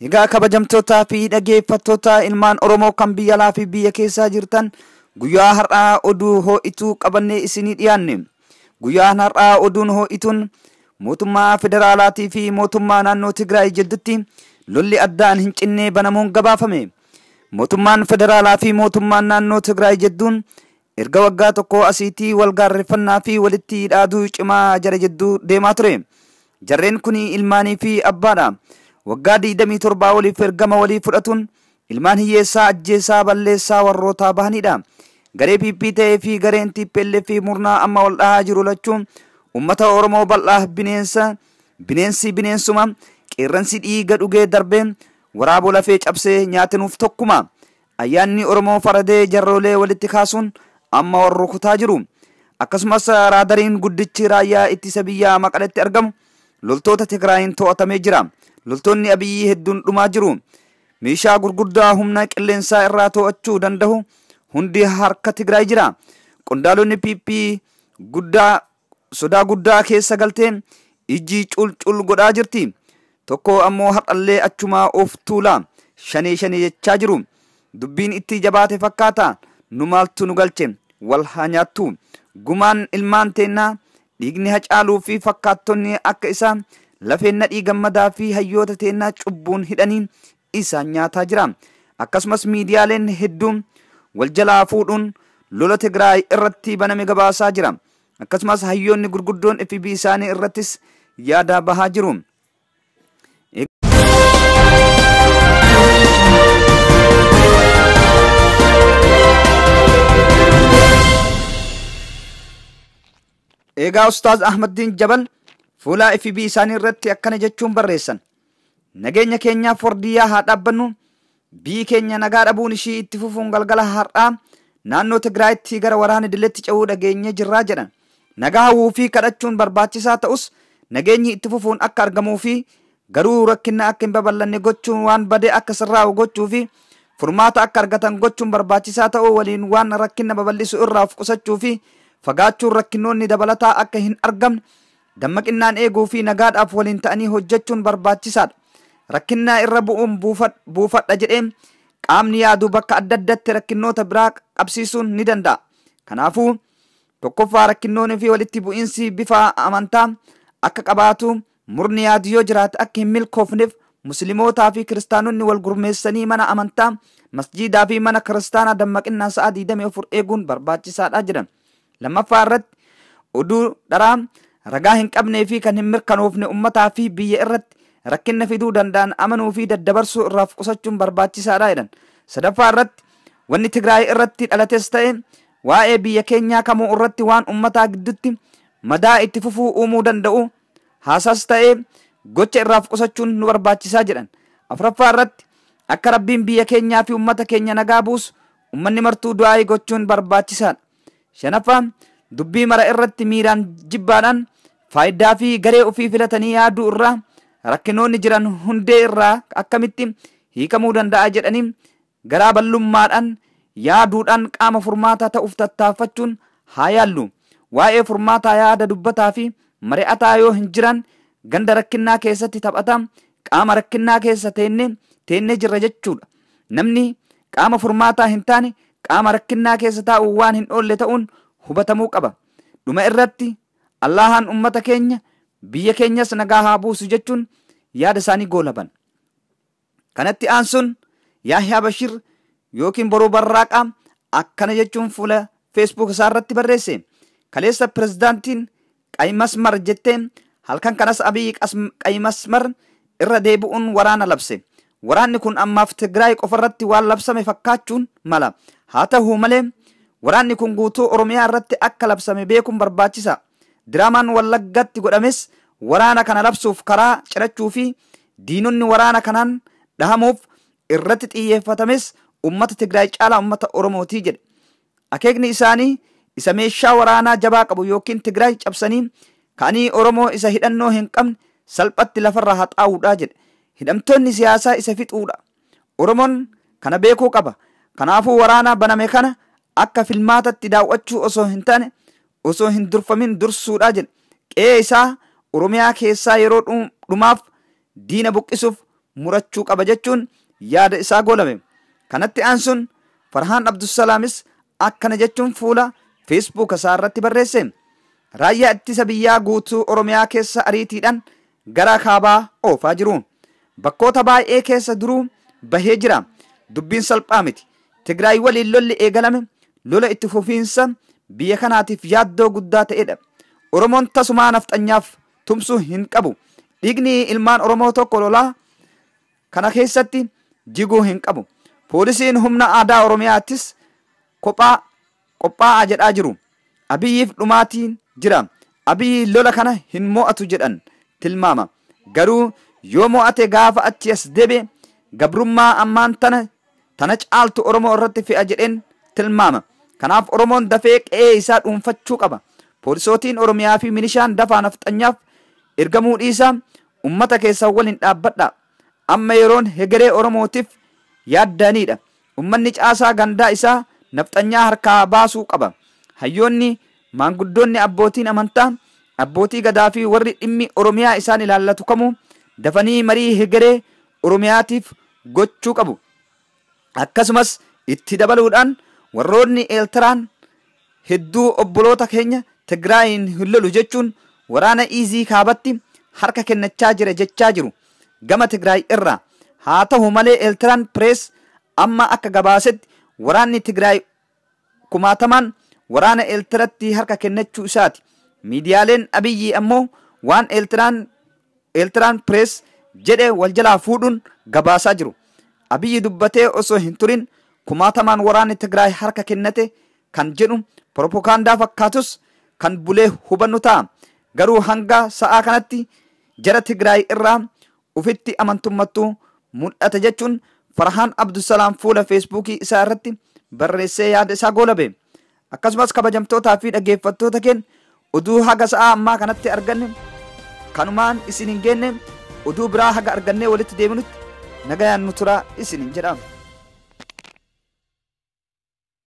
Egaa kabajamtootaa fi dhaggeeffattoota ilmaan Oromoo kan biyya alaa fi biyya keessaa jirtan guyyaa har'aa oduu ho'ituu qabannee isinii dhiyaanne. Guyyaan har'aa oduun ho'ituun mootummaa federaalaatii fi mootummaa naannoo Tigraay jidduutti lolli addaan hin cinnee banamuun gabaafame. Mootummaan federaalaa fi mootummaan naannoo Tigraay jidduun erga waggaa tokko asiitii wal gaarreeffannaa fi walitti hidhaaduu cimaa jara jidduu deemaa ture. Jarreen kun ilmaanii fi abbaadha. Waggaa 27 waliif ergama walii fudhatuun ilmaan hiyyeessaa ajjeesaa balleessaa warroota bahanidha. Garee PP ta'ee fi gareen TPLF fi murnaa amma wal dhahaa jiru lachuun ummata Oromoo bal'aa bineensuma qeerransi dhiiga dhugee darbee waraaboo lafee cabsee nyaatinuuf tokkuma. Ayyaanni Oromoo faradee jarroolee walitti kaasuun amma warra kutaa jiru. Akkasumas raadariin guddichi raayyaa ittisa biyyaa Maqaletti argamu loltoota Tigraayin to'atamee jira. Loltoonni Abiyyi hedduun dhumaa jiru. Meeshaa gurguddaa humna qilleensaa irraa to'achuu danda'u hundi harka Tigraay jira. Qondaalonni PP sodaa guddaa keessa galtee ijji culcul godhaa jirti. Tokko ammoo har'allee achumaa of tuula shanii jechaa jiru. Dubbiin itti jabaate fakkaata. Nu maaltu nu galche wal haa nyaattu. Gumaan ilmaan teennaa dhiigni hacaaluu fi fakkaattonni akka isaa lafeen nadhii gammadaa fi hayyoota teennaa cubbuun hidhaniin isaan nyaataa jira. Akkasumas miidiyaaleen hedduun wal jalaa fuudhuun lola Tigraay irratti baname gabaasaa jira. Akkasumas hayyoonni gurguddoon FB isaanii irrattis yaada bahaa jiru. Egaa Ustaaz Ahmadiin Jabal fuula FB isaanii irratti akkana jechuun barreessan. Nageenya keenyaaf fordiyyaa haa dhaabbannu. Biyyi keenya nagaa dhabuun ishii itti fufuun galgala har'aa naannoo Tigraayitti gara waraana idileetti ce'uu dhageenye jirraa jedhan. Nagaa hawwuu fi kadhachuun barbaachisaa ta'us nageenyi itti fufuun akka argamuu fi garuu rakkina akka hin babal'anne gochuun waan badee akka sirraa'u gochuu fi furmaata akka argatan gochuun barbaachisaa ta'uu waliin waan rakkina babal'isu irraa of qusachuu fi fagaachuun rakkinoonni dabalataa akka hin argamne dammaqinaan eeguu fi nagaadhaaf waliin ta'anii hojjechuun barbaachisaadha. Rakkinaa irra bu'uun buufadha jedhee qaamni yaadu bakka adda addaatti rakkinoota biraa qabsiisuun ni danda'a. Kanaafuu tokkoffaa rakkinoonni fi walitti bu'iinsi bifa amantaa akka qabaatu murni yaadu yoo jiraate akka hin milkoofneef muslimootaa fi kiristaanonni wal gurmeessanii mana amantaa masjiidaa fi mana kiristaanaa dammaqinaa sa'a 24 eeguun barbaachisaadha jedhan. Lammaffaa irratti oduu dharaa ragaa hin qabnee fi kan hin mirkanoofne ummataa fi biyya irratti rakkina fiduu danda'an amanuu fi daddabarsuu irraa of qusachuun barbaachisaadha jedhan. Sadaffaa irratti wanni Tigraay irratti dhalates ta'e waa'ee biyya keenyaa kamuu irratti waan ummataa gidduutti madaa itti fufuu uumuu danda'u haasaas ta'e gocha irraa of qusachuun nu barbaachisaa jedhan. Afuraffaa irratti akka rabbiin biyya keenyaa fi ummata keenya nagaa buusu ummanni martuu du'aa gochuun barbaachisaadha. Shanaffaa dubbii mara irratti miiraan jibbaadhaan faayidaa fi garee ofii filatanii yaaduu irraa rakkinoonni jiran hundee irraa akkamitti hiikamuu danda'a jedhanii garaa bal'ummaadhaan yaaduudhaan qaama furmaataa ta'uuf tattaaffachuun haa yaallu. Waa'ee furmaataa yaada dubbataa fi mari'ataa yoo hin jiran ganda rakkinaa keessatti taphata qaama rakkinaa keessa teennee jirra jechuudha. Namni qaama furmaataa hin taane qaama rakkinaa keessa taa'u waan hin oolle ta'uun hubatamuu qaba. Dhuma irratti Allahaan ummata keenya biyya keenyas nagaa haa buusu jechuun yaada isaanii goolaban. Kanatti aansuun Yahyaa Bashir yookiin Boroo Barraaqaa akkana jechuun fuula Facebook isaa irratti barreesse. Kaleessa pirezidaantiin Qaymasmar jettee halkan kanas Abiyyi Qaymasmar irra deebi'uun waraana labse. Waraanni kun ammaaf Tigraay qofarratti waan labsame fakkaachuun mala. Haa ta'u malee waraanni kun guutuu Oromiyaa irratti akka labsame beekuun barbaachisa. Diraamaan Wallaggatti godhames waraana kana labsuuf karaa cirachuu fi diinonni waraana kanaan dhahamuuf irratti xiyyeeffatames ummata Tigraay caalaa ummata Oromootii jedhe. Akeekni isaanii isa meeshaa waraanaa jabaa qabu yookiin Tigraay cabsanii ka'anii Oromoo isa hidhannoo hin qabne salphatti lafarraa haxaa'uudha jedhe. Hidhamtoonni siyaasaa isa fixuudha. Oromoon kana beekuu qaba. Kanaafuu waraana baname kana akka filmaatatti daawwachuu osoo hin taane osoo hin durfamin dursuudha jedhe. Qe'ee isaa Oromiyaa keessaa yeroo dhumaaf diina buqqisuuf murachuu qaba jechuun yaada isaa goolame. Kanatti aansuun Farhaan Abdusalaamis akkana jechuun fuula Facebook isaa irratti barreesse. Raayyaa ittisa biyyaa guutuu Oromiyaa keessa ariitiidhaan gara kaabaa oofaa jiru. Bakkoota baay'ee keessa duruu bahee jira. Dubbiin salphaa miti. Tigraay waliin lolli eegalame lola itti fufiinsa biyya kanaatiif yaaddoo guddaa ta'edha. Oromoon tasumaa nafxanyaaf tumsuu hin qabu. Dhiigni ilmaan Oromoo tokko lolaa kana keessatti jiguu hin qabu. Poolisiin humna aadaa Oromiyaattis qophaa'aa jedhaa jiru. Abiyyiif dhumaatiin jira. Abiyyi lola kana hin mo'atu jedhan tilmaama. Garuu yoo mo'ate gaafa achi as deebi'e gabrummaa ammaan tana caaltu Oromoo irratti fe'a jedheen tilmaama. Kanaaf Oromoon dafee qe'ee isaa dhuunfachuu qaba. Poolisootiin Oromiyaa fi milishaan dafaa nafxanyaaf ergamuu dhiisaa ummata keessa waliin dhaabbadha. Amma yeroon hegeree Oromootiif yaaddanidha. Ummanni caasaa gandaa isaa nafxanyaa harkaa baasuu qaba. Hayyoonni, maanguddoonni, abbootiin amantaa, abbootii gadaa fi warri dhimmi Oromiyaa isaan ilaallatu kamuu dafanii marii hegeree Oromiyaatiif gochuu qabu. Akkasumas itti dabaluudhaan warroonni Eeltiraan hedduu obboloota keenya Tigraayin hin lolu jechuun waraana iizii kaabatti harka kennachaa jira jechaa jiru gama Tigraay irraa. Haa ta'u malee Eeltiraan Pirees amma akka gabaasetti waraanni Tigraay kumaatamaan waraana Eeltiratti harka kennachuu isaati. Miidiyaaleen Abiyyi ammoo waan Eeltiraan Pirees jedhe wal jalaa fuudhuun gabaasaa jiru. Abiyyi dubbatee osoo hin turin kumaatamaan waraanni Tigraay harka kennate kan jedhu propagaandaa fakkaatus kan bulee hubannu ta'a. Garuu hanga sa'aa kanatti jara Tigraay irraa ufitti amantummattuu mul'ata jechuun Farhaan Abdusalaam fuula Feesbuukii isaa irratti barreessee yaada isaa goolabe. Akkasumas kabajamtootaa fi dhaggeeffattoota keenya oduu haga sa'aa ammaa kanatti arganne kanumaan isin hin geenne oduu biraa haga argannee walitti deebinutti nagayaan nu turaa isin hin jedhama.